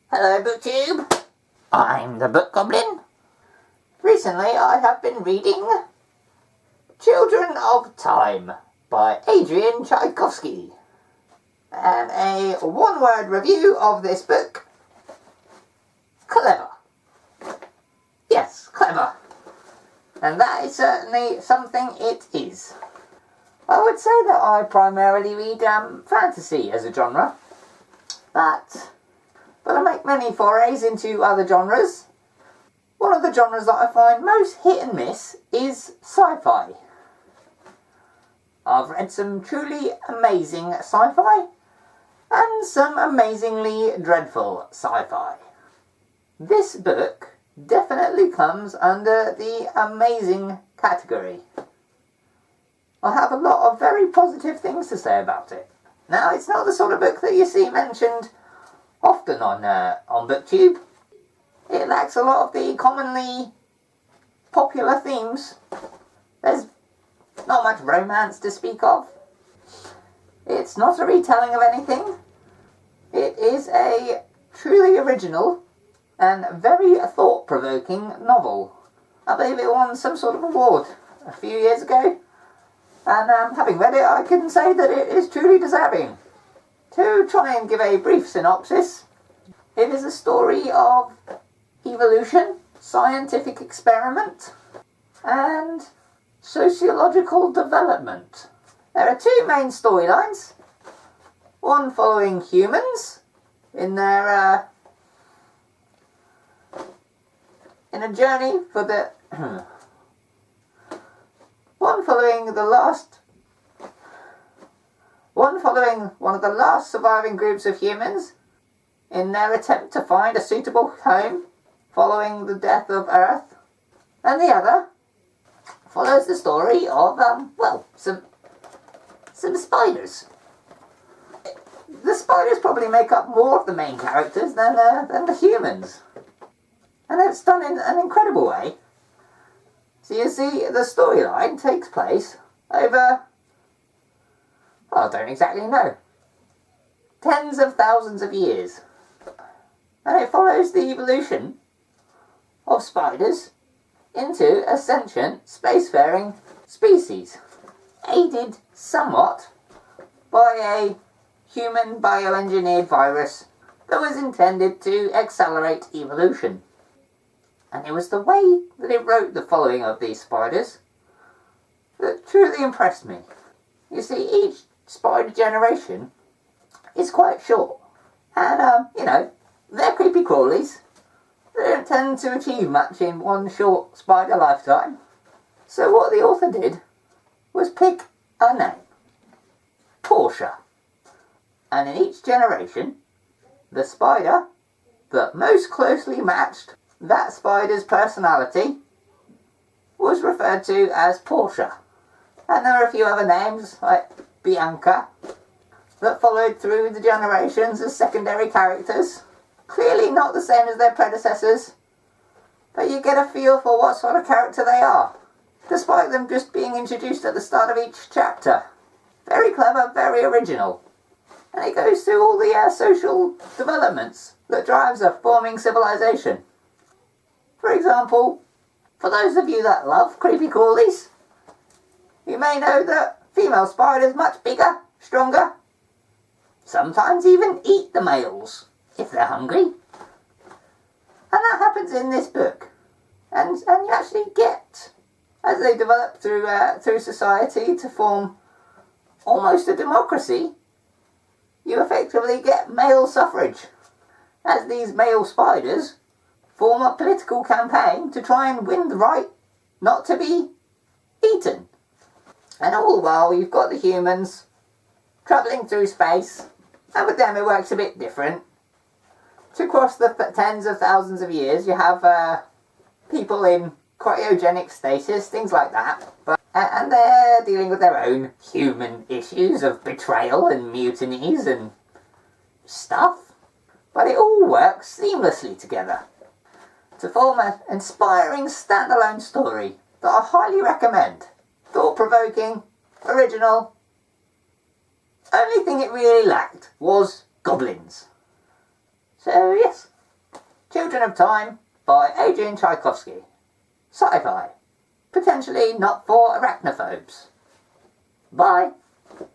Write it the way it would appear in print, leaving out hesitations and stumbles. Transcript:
Hello, BookTube. I'm the Book Goblin. Recently I have been reading Children of Time by Adrian Tchaikovsky. And a one-word review of this book. Clever. Yes, clever. And that is certainly something it is. I would say that I primarily read fantasy as a genre. But I make many forays into other genres. One of the genres that I find most hit and miss is sci-fi. I've read some truly amazing sci-fi and some amazingly dreadful sci-fi. This book definitely comes under the amazing category. I have a lot of very positive things to say about it. Now, it's not the sort of book that you see mentioned often on BookTube. It lacks a lot of the commonly popular themes. There's not much romance to speak of. It's not a retelling of anything. It is a truly original and very thought-provoking novel. I believe it won some sort of award a few years ago. And having read it, I can say that it is truly deserving. To try and give a brief synopsis, it is a story of evolution, scientific experiment, and sociological development. There are two main storylines. One following humans in their in a journey for the one following one of the last surviving groups of humans in their attempt to find a suitable home following the death of Earth, and the other follows the story of some spiders. The spiders probably make up more of the main characters than the humans, and it's done in an incredible way. So you see, the storyline takes place over, I don't exactly know, tens of thousands of years. And it follows the evolution of spiders into a sentient spacefaring species, aided somewhat by a human bioengineered virus that was intended to accelerate evolution. And it was the way that it wrote the following of these spiders that truly impressed me. You see, each spider generation is quite short. And, they're creepy crawlies. They don't tend to achieve much in one short spider lifetime. So what the author did was pick a name. Portia. And in each generation, the spider that most closely matched that spider's personality was referred to as Portia. And there are a few other names, like Bianca, that followed through the generations as secondary characters. Clearly not the same as their predecessors, but you get a feel for what sort of character they are, despite them just being introduced at the start of each chapter. Very clever, very original. And it goes through all the social developments that drives a forming civilization. For example, for those of you that love creepy crawlies, you may know that female spiders are much bigger, stronger, sometimes even eat the males if they're hungry. And that happens in this book. And you actually get, as they develop through society to form almost a democracy, you effectively get male suffrage, as these male spiders form a political campaign to try and win the right not to be eaten. And all the while you've got the humans travelling through space, and with them it works a bit different. To cross the tens of thousands of years, you have people in cryogenic stasis, things like that. And they're dealing with their own human issues of betrayal and mutinies and stuff. But it all works seamlessly together to form an inspiring standalone story that I highly recommend. Thought-provoking, original. Only thing it really lacked was goblins. So yes, Children of Time by Adrian Tchaikovsky. Sci-fi. Potentially not for arachnophobes. Bye.